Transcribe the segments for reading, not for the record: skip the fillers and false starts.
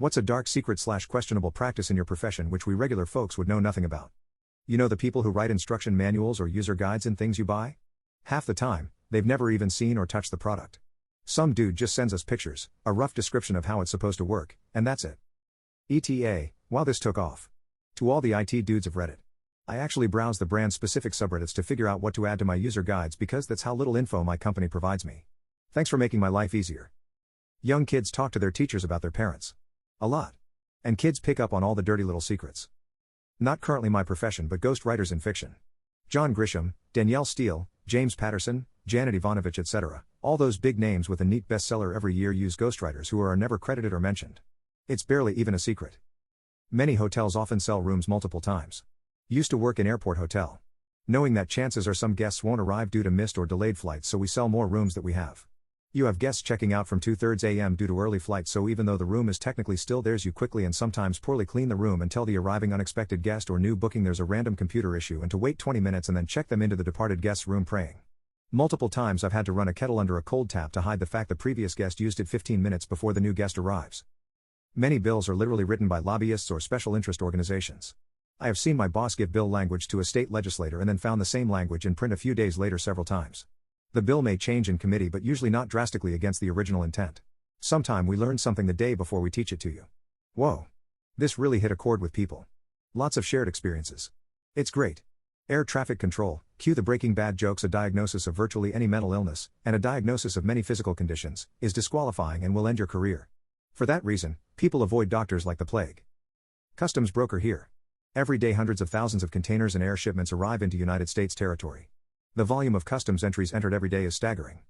What's a dark secret / questionable practice in your profession which we regular folks would know nothing about? You know the people who write instruction manuals or user guides in things you buy? Half the time, they've never even seen or touched the product. Some dude just sends us pictures, a rough description of how it's supposed to work, and that's it. ETA, wow, this took off. To all the IT dudes of Reddit. I actually browse the brand-specific subreddits to figure out what to add to my user guides because that's how little info my company provides me. Thanks for making my life easier. Young kids talk to their teachers about their parents. A lot. And kids pick up on all the dirty little secrets. Not currently my profession but ghostwriters in fiction. John Grisham, Danielle Steele, James Patterson, Janet Ivanovich etc. All those big names with a neat bestseller every year use ghostwriters who are never credited or mentioned. It's barely even a secret. Many hotels often sell rooms multiple times. Used to work in airport hotel. Knowing that chances are some guests won't arrive due to missed or delayed flights, so we sell more rooms that we have. You have guests checking out from 2:30 a.m. due to early flights, so even though the room is technically still theirs, you quickly and sometimes poorly clean the room and tell the arriving unexpected guest or new booking there's a random computer issue and to wait 20 minutes and then check them into the departed guest's room praying. Multiple times I've had to run a kettle under a cold tap to hide the fact the previous guest used it 15 minutes before the new guest arrives. Many bills are literally written by lobbyists or special interest organizations. I have seen my boss give bill language to a state legislator and then found the same language in print a few days later several times. The bill may change in committee but usually not drastically against the original intent. Sometime we learn something the day before we teach it to you. Whoa. This really hit a chord with people. Lots of shared experiences. It's great. Air traffic control, cue the Breaking Bad jokes. A diagnosis of virtually any mental illness, and a diagnosis of many physical conditions, is disqualifying and will end your career. For that reason, people avoid doctors like the plague. Customs broker here. Every day hundreds of thousands of containers and air shipments arrive into United States territory. The volume of customs entries entered every day is staggering.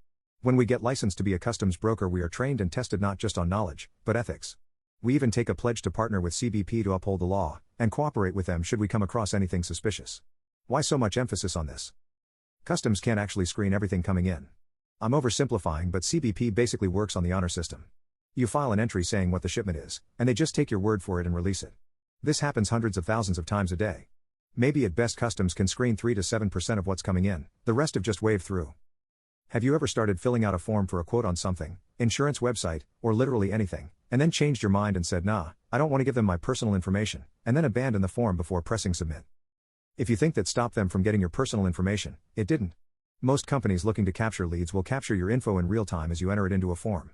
When we get licensed to be a customs broker, we are trained and tested not just on knowledge, but ethics. We even take a pledge to partner with CBP to uphold the law, and cooperate with them should we come across anything suspicious. Why so much emphasis on this? Customs can't actually screen everything coming in. I'm oversimplifying, but CBP basically works on the honor system. You file an entry saying what the shipment is, and they just take your word for it and release it. This happens hundreds of thousands of times a day. Maybe at best customs can screen 3 to 7% of what's coming in, the rest of just wave through. Have you ever started filling out a form for a quote on something, insurance website, or literally anything, and then changed your mind and said, nah, I don't want to give them my personal information, and then abandoned the form before pressing submit? If you think that stopped them from getting your personal information, it didn't. Most companies looking to capture leads will capture your info in real time as you enter it into a form.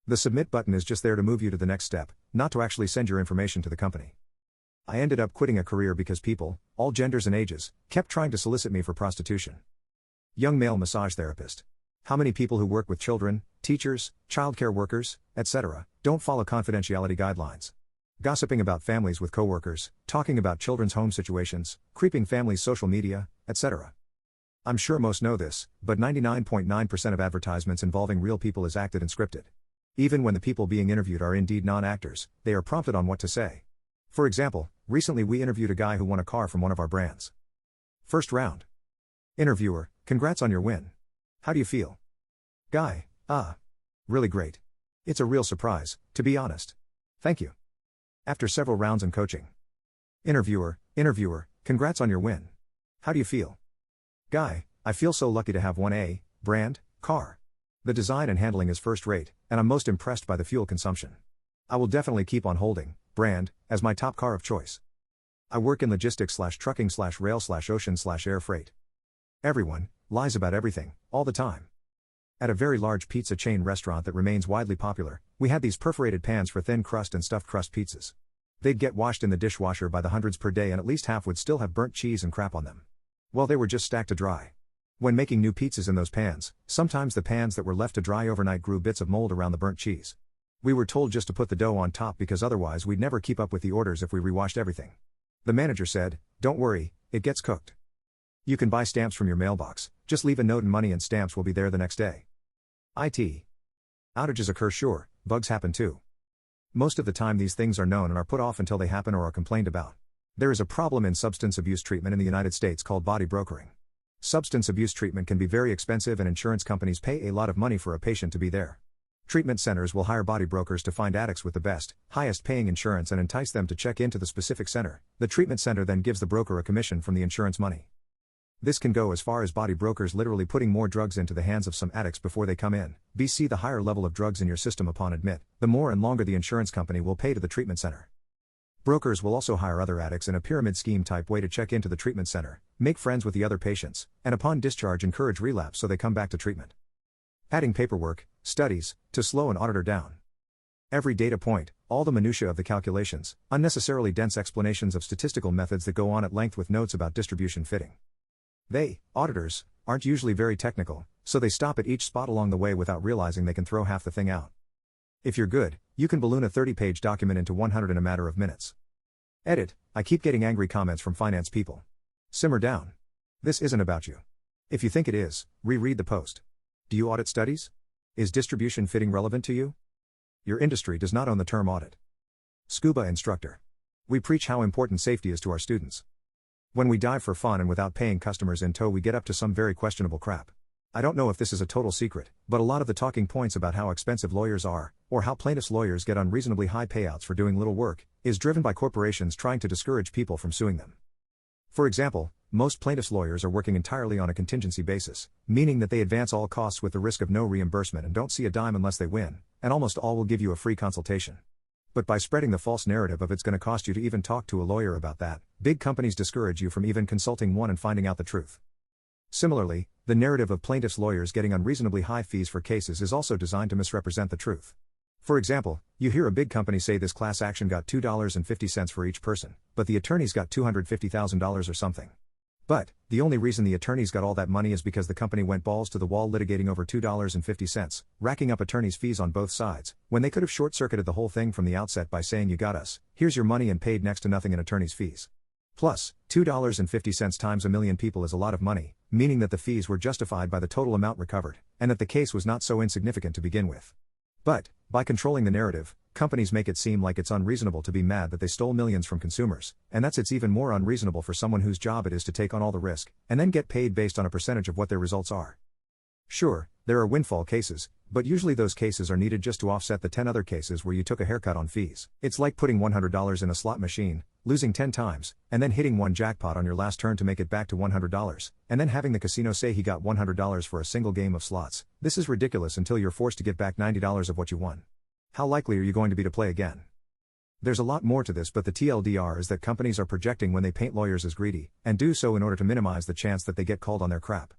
The submit button is just there to move you to the next step, not to actually send your information to the company. I ended up quitting a career because people, all genders and ages, kept trying to solicit me for prostitution. Young male massage therapist. How many people who work with children, teachers, childcare workers, etc., don't follow confidentiality guidelines? Gossiping about families with coworkers, talking about children's home situations, creeping families' social media, etc. I'm sure most know this, but 99.9% of advertisements involving real people is acted and scripted. Even when the people being interviewed are indeed non-actors, they are prompted on what to say. For example, recently we interviewed a guy who won a car from one of our brands. First round. Interviewer, congrats on your win. How do you feel? Guy, really great. It's a real surprise, to be honest. Thank you. After several rounds and coaching. Interviewer, congrats on your win. How do you feel? Guy, I feel so lucky to have won a brand car. The design and handling is first rate, and I'm most impressed by the fuel consumption. I will definitely keep on holding brand as my top car of choice. I work in logistics / trucking / rail / ocean / air freight. Everyone lies about everything, all the time. At a very large pizza chain restaurant that remains widely popular, we had these perforated pans for thin crust and stuffed crust pizzas. They'd get washed in the dishwasher by the hundreds per day and at least half would still have burnt cheese and crap on them. Well, they were just stacked to dry. When making new pizzas in those pans, sometimes the pans that were left to dry overnight grew bits of mold around the burnt cheese. We were told just to put the dough on top because otherwise we'd never keep up with the orders if we rewashed everything. The manager said, "Don't worry, it gets cooked. You can buy stamps from your mailbox, just leave a note and money and stamps will be there the next day." IT. Outages occur, sure, bugs happen too. Most of the time these things are known and are put off until they happen or are complained about. There is a problem in substance abuse treatment in the United States called body brokering. Substance abuse treatment can be very expensive and insurance companies pay a lot of money for a patient to be there. Treatment centers will hire body brokers to find addicts with the best, highest paying insurance and entice them to check into the specific center. The treatment center then gives the broker a commission from the insurance money. This can go as far as body brokers literally putting more drugs into the hands of some addicts before they come in. BC the higher level of drugs in your system upon admit, the more and longer the insurance company will pay to the treatment center. Brokers will also hire other addicts in a pyramid scheme type way to check into the treatment center, make friends with the other patients, and upon discharge encourage relapse so they come back to treatment. Adding paperwork, studies, to slow an auditor down. Every data point, all the minutiae of the calculations, unnecessarily dense explanations of statistical methods that go on at length with notes about distribution fitting. They, auditors, aren't usually very technical, so they stop at each spot along the way without realizing they can throw half the thing out. If you're good, you can balloon a 30-page document into 100 in a matter of minutes. Edit, I keep getting angry comments from finance people. Simmer down. This isn't about you. If you think it is, reread the post. Do you audit studies? Is distribution fitting relevant to you? Your industry does not own the term audit. Scuba instructor. We preach how important safety is to our students. When we dive for fun and without paying customers in tow, we get up to some very questionable crap. I don't know if this is a total secret, but a lot of the talking points about how expensive lawyers are, or how plaintiffs' lawyers get unreasonably high payouts for doing little work, is driven by corporations trying to discourage people from suing them. For example, most plaintiffs' lawyers are working entirely on a contingency basis, meaning that they advance all costs with the risk of no reimbursement and don't see a dime unless they win, and almost all will give you a free consultation. But by spreading the false narrative of it's going to cost you to even talk to a lawyer about that, big companies discourage you from even consulting one and finding out the truth. Similarly, the narrative of plaintiffs' lawyers getting unreasonably high fees for cases is also designed to misrepresent the truth. For example, you hear a big company say this class action got $2.50 for each person, but the attorneys got $250,000 or something. But, the only reason the attorneys got all that money is because the company went balls to the wall litigating over $2.50, racking up attorneys' fees on both sides, when they could have short-circuited the whole thing from the outset by saying you got us, here's your money, and paid next to nothing in attorneys' fees. Plus, $2.50 times a million people is a lot of money, meaning that the fees were justified by the total amount recovered, and that the case was not so insignificant to begin with. But, by controlling the narrative, companies make it seem like it's unreasonable to be mad that they stole millions from consumers, and it's even more unreasonable for someone whose job it is to take on all the risk, and then get paid based on a percentage of what their results are. Sure, there are windfall cases, but usually those cases are needed just to offset the 10 other cases where you took a haircut on fees. It's like putting $100 in a slot machine, losing 10 times, and then hitting one jackpot on your last turn to make it back to $100, and then having the casino say he got $100 for a single game of slots. This is ridiculous until you're forced to get back $90 of what you won. How likely are you going to be to play again? There's a lot more to this, but the TLDR is that companies are projecting when they paint lawyers as greedy, and do so in order to minimize the chance that they get called on their crap.